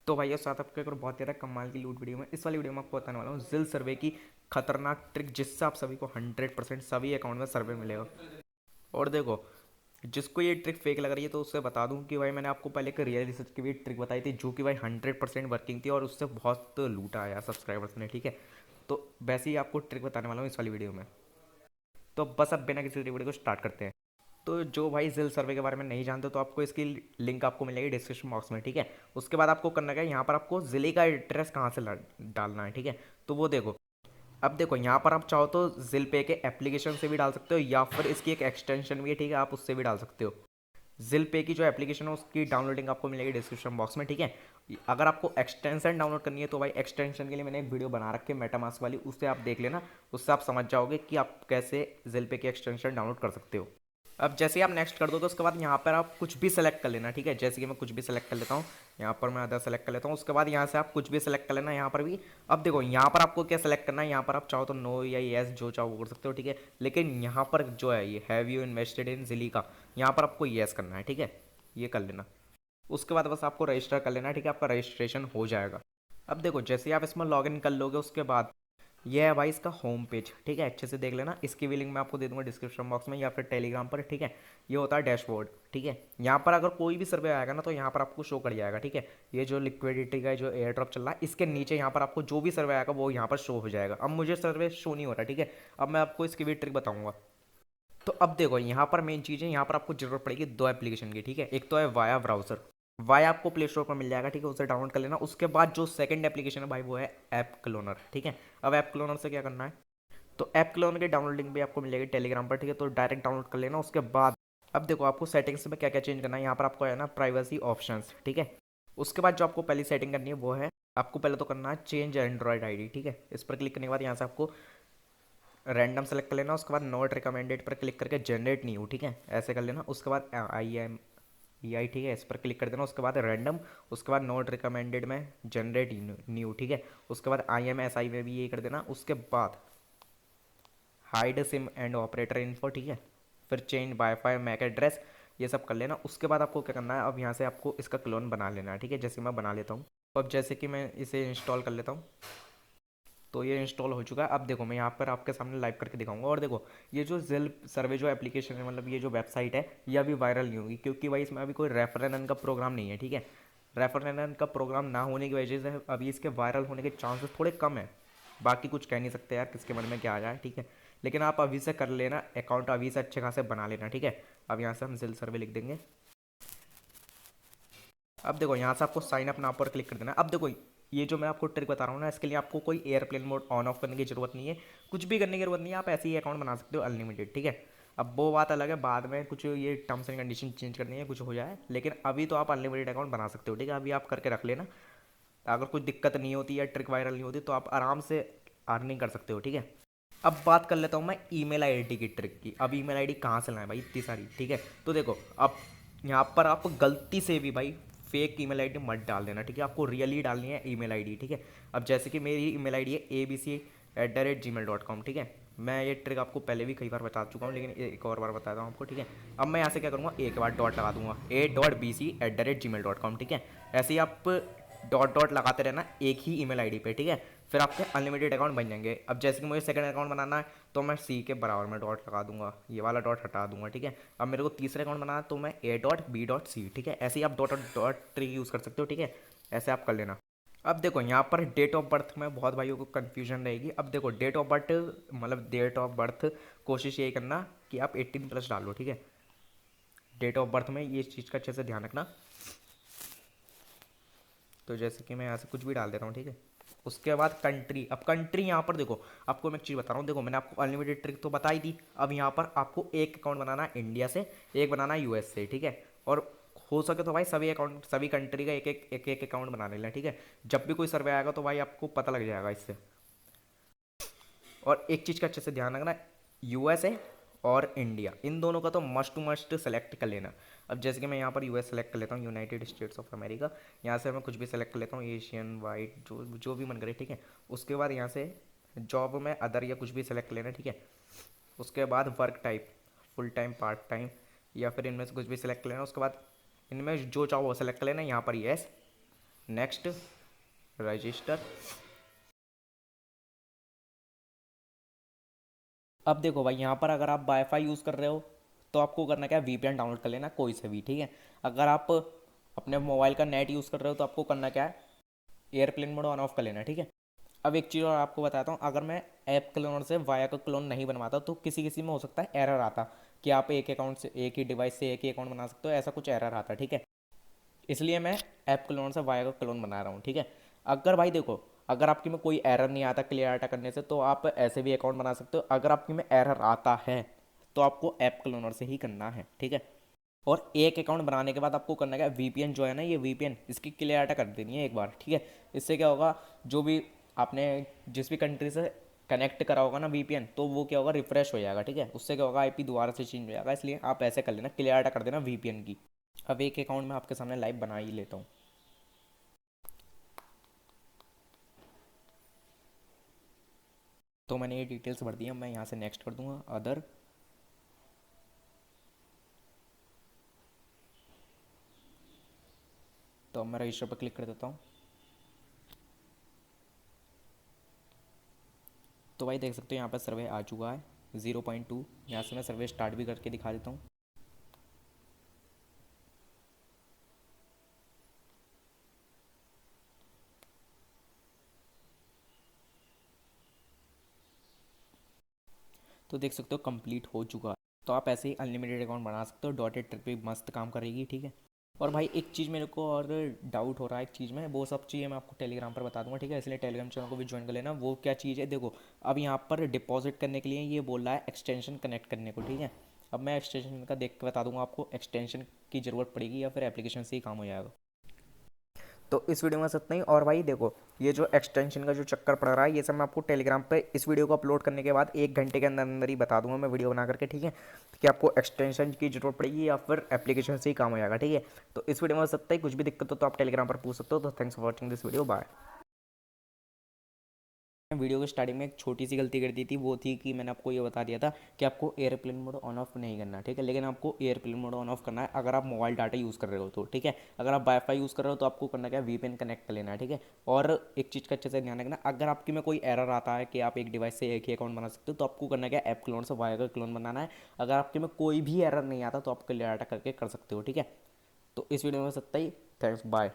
तो भाई साथ आपको एक और बहुत ज़्यादा कमाल की लूट वीडियो में इस वाली वीडियो में आपको बताने वाला हूँ जिल सर्वे की खतरनाक ट्रिक जिससे आप सभी को 100% सभी अकाउंट में सर्वे मिलेगा। और देखो, जिसको ये ट्रिक फेक लग रही है तो उससे बता दूं कि भाई मैंने आपको पहले एक रियल रिसर्च की भी ट्रिक बताई थी जो कि भाई 100% वर्किंग थी और उससे बहुत लूटा आया सब्सक्राइबर्स ने। ठीक है, तो वैसे ही आपको ट्रिक बताने वाला हूँ इस वाली वीडियो में। तो बस अब बिना किसी वीडियो को स्टार्ट करते हैं। तो जो भाई जिल सर्वे के बारे में नहीं जानते तो आपको इसकी लिंक आपको मिलेगी डिस्क्रिप्शन बॉक्स में। ठीक है, उसके बाद आपको करना क्या है, यहाँ पर आपको ज़िले का एड्रेस कहाँ से डालना है। ठीक है, तो वो देखो, अब देखो यहाँ पर आप चाहो तो जिल पे के एप्लीकेशन से भी डाल सकते हो या फिर इसकी एक एक्सटेंशन भी है। ठीक है, आप उससे भी डाल सकते हो। जिल पे की जो एप्लीकेशन है उसकी डाउनलोडिंग आपको मिलेगी डिस्क्रिप्शन बॉक्स में। ठीक है, अगर आपको एक्सटेंशन डाउनलोड करनी है तो भाई एक्सटेंशन के लिए मैंने एक वीडियो बना रखी है मेटामास्क वाली, उससे आप देख लेना। उससे आप समझ जाओगे कि आप कैसे जिल पे की एक्सटेंशन डाउनलोड कर सकते हो। अब जैसे ही आप नेक्स्ट कर दो तो उसके बाद यहाँ पर आप कुछ भी सेलेक्ट कर लेना। ठीक है, जैसे कि मैं कुछ भी सेलेक्ट कर लेता हूँ, यहाँ पर मैं अदर सेलेक्ट कर लेता हूँ। उसके बाद यहाँ से आप कुछ भी सेलेक्ट कर लेना यहाँ पर भी। अब देखो यहाँ पर आपको क्या सेलेक्ट करना है, यहाँ पर आप चाहो तो नो या येस जो चाहो वो कर सकते हो। ठीक है, लेकिन यहाँ पर जो है ये हैव यू इन्वेस्टेड इन जिली का, यहाँ पर आपको येस करना है। ठीक है, ये कर लेना। उसके बाद बस आपको रजिस्टर कर लेना है। ठीक है, आपका रजिस्ट्रेशन हो जाएगा। अब देखो जैसे ही आप इसमें लॉगिन कर लोगे उसके बाद ये है भाई इसका होम पेज। ठीक है, अच्छे से देख लेना। इसकी भी लिंक मैं आपको दे दूंगा डिस्क्रिप्शन बॉक्स में या फिर टेलीग्राम पर। ठीक है, ये होता है डैशबोर्ड। ठीक है, यहाँ पर अगर कोई भी सर्वे आएगा ना तो यहाँ पर आपको शो कर जाएगा। ठीक है, ये जो लिक्विडिटी का जो एयर ड्रॉप चल रहा है इसके नीचे यहाँ पर आपको जो भी सर्वे आएगा वो यहाँ पर शो हो जाएगा। अब मुझे सर्वे शो नहीं हो रहा। ठीक है, अब मैं आपको इसकी भी ट्रिक बताऊंगा। तो अब देखो यहाँ पर मेन चीज़ है, यहाँ पर आपको जरूरत पड़ेगी दो एप्लीकेशन की। ठीक है, एक तो है वाया ब्राउजर, वाया आपको प्ले स्टोर पर मिल जाएगा। ठीक है, उसे डाउनलोड कर लेना। उसके बाद जो सेकंड एप्लीकेशन है भाई वो है ऐप क्लोनर। ठीक है, अब ऐप क्लोनर से क्या करना है, तो ऐप क्लोन की डाउनलोडिंग भी आपको मिल जाएगी टेलीग्राम पर। ठीक है, तो डायरेक्ट डाउनलोड कर लेना। उसके बाद अब देखो आपको सेटिंग्स में क्या क्या चेंज करना है, यहाँ पर आपको है ना प्राइवेसी ऑप्शंस। ठीक है, उसके बाद जो आपको पहली सेटिंग करनी है वो है, आपको पहले तो करना है चेंज एंड्रॉयड आईडी। ठीक है, इस पर क्लिक करने के बाद यहाँ से आपको रैंडम सेलेक्ट कर लेना। उसके बाद नॉट रिकमेंडेड पर क्लिक करके जनरेट न्यू। ठीक है, ऐसे कर लेना। उसके बाद आई। ठीक है, इस पर क्लिक कर देना। उसके बाद रैंडम, उसके बाद नॉट रिकमेंडेड में जनरेट न्यू। ठीक है, उसके बाद IMSI में भी ये कर देना। उसके बाद hide SIM and operator info. ठीक है, फिर चेंज वाईफाई मैक एड्रेस, ये सब कर लेना। उसके बाद आपको क्या करना है, अब यहाँ से आपको इसका क्लोन बना लेना है। ठीक है, जैसे मैं बना लेता हूँ। तो अब जैसे कि मैं इसे इंस्टॉल कर लेता हूँ तो ये इंस्टॉल हो चुका है। अब देखो मैं यहाँ पर आपके सामने लाइव करके दिखाऊंगा। और देखो ये जो जिल सर्वे जो एप्लीकेशन है, मतलब ये जो वेबसाइट है, ये अभी वायरल नहीं होगी क्योंकि भाई इसमें अभी कोई रेफरेंडम का प्रोग्राम नहीं है। ठीक है, रेफरेंडम का प्रोग्राम ना होने की वजह से अभी इसके वायरल होने के चांसेस थोड़े कम है। बाकी कुछ कह नहीं सकते यार किसके मन में क्या आ जाए। ठीक है, लेकिन आप अभी से कर लेना, अकाउंट अभी से अच्छे खासे बना लेना। ठीक है, अब यहाँ से हम जिल सर्वे लिख देंगे। अब देखो यहाँ से आपको साइन अप नाउ पर क्लिक कर देना। अब देखो ये जो मैं आपको ट्रिक बता रहा हूँ ना, इसके लिए आपको कोई एयरप्लेन मोड ऑन ऑफ करने की जरूरत नहीं है, कुछ भी करने की जरूरत नहीं है। आप ऐसे ही अकाउंट बना सकते हो अनलिमिटेड। ठीक है, अब वो बात अलग है, बाद में कुछ ये टर्म्स एंड कंडीशन चेंज करनी है, कुछ हो जाए, लेकिन अभी तो आप अनलिमिटेड अकाउंट बना सकते हो। ठीक है, अभी आप करके रख लेना। अगर कुछ दिक्कत नहीं होती या ट्रिक वायरल नहीं होती तो आप आराम से अर्निंग कर सकते हो। ठीक है, अब बात कर लेता हूँ मैं ईमेल आईडी की ट्रिक की। अब ईमेल आईडी कहाँ से लाएं भाई, इतनी सारी। ठीक है, तो देखो अब यहाँ पर आप गलती से भी भाई फेक ईमेल आईडी मत डाल देना। ठीक है, आपको रियली डालनी है ईमेल आईडी। ठीक है, अब जैसे कि मेरी ईमेल आईडी है abc@gmail.com। ठीक है, मैं ये ट्रिक आपको पहले भी कई बार बता चुका हूँ लेकिन एक और बार बताता हूँ आपको। ठीक है, अब मैं यहाँ से क्या करूँगा, एक बार डॉट लगा दूंगा a.bc@gmail.com। ठीक है, ऐसे ही आप डॉट डॉट लगाते रहना एक ही ईमेल आईडी पे। ठीक है, फिर आपके अनलिमिटेड अकाउंट बन जाएंगे। अब जैसे कि मुझे सेकंड अकाउंट बनाना है तो मैं सी के बराबर में डॉट लगा दूंगा, ये वाला डॉट हटा दूंगा। ठीक है, अब मेरे को तीसरे अकाउंट बनाना है तो मैं a.b.c। ठीक है, ऐसे ही आप डॉट डॉट ट्रिक यूज़ कर सकते हो। ठीक है, ऐसे आप कर लेना। अब देखो यहाँ पर डेट ऑफ बर्थ में बहुत भाइयों को कन्फ्यूजन रहेगी। अब देखो डेट ऑफ बर्थ मतलब डेट ऑफ बर्थ कोशिश यही करना कि आप 18+ डालो। ठीक है, डेट ऑफ बर्थ में ये चीज़ का अच्छे से ध्यान रखना। तो जैसे कि मैं यहाँ से कुछ भी डाल देता हूँ। ठीक है, उसके बाद कंट्री। अब कंट्री यहाँ पर देखो, आपको मैं एक चीज़ बता रहा हूँ। देखो मैंने आपको अनलिमिटेड ट्रिक तो बताई दी, अब यहाँ पर आपको एक अकाउंट बनाना है इंडिया से, एक बनाना है US से। ठीक है, और हो सके तो भाई सभी अकाउंट सभी कंट्री का एक एक अकाउंट बना लेना। ठीक है, जब भी कोई सर्वे आएगा तो भाई आपको पता लग जाएगा इससे। और एक चीज़ का अच्छे से ध्यान रखना, USA और इंडिया, इन दोनों का तो मस्ट टू मस्ट सेलेक्ट कर लेना। अब जैसे कि मैं यहाँ पर US सेलेक्ट कर लेता हूँ, यूनाइटेड स्टेट्स ऑफ अमेरिका। यहाँ से मैं कुछ भी सेलेक्ट कर लेता हूँ, एशियन वाइट जो जो भी मन करे। ठीक है, उसके बाद यहाँ से जॉब में अदर या कुछ भी सेलेक्ट कर लेना। ठीक है, उसके बाद work type full time part time या फिर इनमें से कुछ भी सेलेक्ट कर लेना। उसके बाद इनमें जो चाहो वो सेलेक्ट कर लेना। यहाँ पर येस, नेक्स्ट, रजिस्टर। अब देखो भाई, यहाँ पर अगर आप वाईफाई यूज़ कर रहे हो तो आपको करना क्या है, वीपीएन डाउनलोड कर लेना कोई से भी, ठीक है। अगर आप अपने मोबाइल का नेट यूज़ कर रहे हो तो आपको करना क्या है, एयरप्लेन मोड ऑन ऑफ कर लेना, ठीक है। अब एक चीज़ और आपको बताता हूँ, अगर मैं ऐप क्लोनर से वाया का क्लोन नहीं बनवाता तो किसी किसी में हो सकता है एरर आता कि आप एक अकाउंट से, एक ही डिवाइस से एक ही अकाउंट बना सकते हो, ऐसा कुछ एरर आता, ठीक है। इसलिए मैं ऐप क्लोन से वाया का क्लोन बना रहा हूँ, ठीक है। अगर भाई देखो, अगर आपकी में कोई एरर नहीं आता क्लियर डाटा करने से तो आप ऐसे भी अकाउंट बना सकते हो। अगर आपकी में एरर आता है तो आपको ऐप क्लोनर से ही करना है, ठीक है। और एक अकाउंट बनाने के बाद आपको करना क्या है, वीपीएन जो है ना, ये वीपीएन इसकी क्लियर डाटा कर देनी है एक बार, ठीक है। इससे क्या होगा, जो भी आपने जिस भी कंट्री से कनेक्ट करा होगा ना वीपीएन, तो वो क्या होगा, रिफ्रेश हो जाएगा, ठीक है। उससे क्या होगा, आईपी दोबारा से चेंज हो जाएगा। इसलिए आप ऐसे कर लेना, क्लियर डाटा कर देना वीपीएन की। अब एक अकाउंट में आपके सामने लाइव बना ही लेता हूँ। तो मैंने ये डिटेल्स भर दी है, मैं यहाँ से नेक्स्ट कर दूंगा, अदर। तो अब मैं रजिस्टर पर क्लिक कर देता हूँ। तो भाई देख सकते हो यहाँ पर सर्वे आ चुका है 0.2। यहाँ से मैं सर्वे स्टार्ट भी करके दिखा देता हूँ। तो देख सकते हो कंप्लीट हो चुका है। तो आप ऐसे ही अनलिमिटेड अकाउंट बना सकते हो, डॉटेड ट्रिक भी मस्त काम करेगी, ठीक है। और भाई एक चीज़ मेरे को और डाउट हो रहा है एक चीज़ में, वो सब चीज़ें मैं आपको टेलीग्राम पर बता दूंगा, ठीक है। इसलिए टेलीग्राम चैनल को भी ज्वाइन कर लेना। वो क्या चीज़ है देखो, अब यहाँ पर डिपॉजिट करने के लिए ये बोल रहा है एक्सटेंशन कनेक्ट करने को, ठीक है। अब मैं एक्सटेंशन का देख के बता दूंगा आपको, एक्सटेंशन की ज़रूरत पड़ेगी या फिर एप्लीकेशन से ही काम हो जाएगा। तो इस वीडियो में सतना ही। और भाई देखो, ये जो एक्सटेंशन का जो चक्कर पड़ रहा है ये सब मैं आपको टेलीग्राम पे इस वीडियो को अपलोड करने के बाद 1 घंटे के अंदर अंदर ही बता दूंगा मैं वीडियो बना करके, ठीक है। कि आपको एक्सटेंशन की जरूरत पड़ेगी या फिर एप्लीकेशन से ही काम हो जाएगा, ठीक है। तो इस वीडियो में सतना ही। कुछ भी दिक्कत हो तो आप टेलीग्राम पर पूछ सकते हो। तो thanks for watching this video, bye. Video की स्टार्टिंग में एक छोटी सी गलती कर दी थी, वो थी कि मैंने आपको ये बता दिया था कि आपको एयरप्लेन मोड ऑन ऑफ नहीं करना, ठीक है। लेकिन आपको एयरप्लेन मोड ऑन ऑफ करना है अगर आप मोबाइल डाटा यूज़ कर रहे हो तो, ठीक है। अगर आप वाईफाई यूज़ कर रहे हो तो आपको करना क्या है, वीपीएन कनेक्ट कर लेना है, ठीक है। और एक चीज़ का अच्छे से ध्यान रखना, अगर आपकी में कोई एरर आता है कि आप एक डिवाइस से एक ही अकाउंट बना सकते हो तो आपको करना क्या है, ऐप क्लोन से वाया का क्लोन बनाना है। अगर आपके में कोई भी एरर नहीं आता तो आप क्लियर डाटा करके कर सकते हो, ठीक है। तो इस वीडियो में सत्ता ही। Thanks, bye.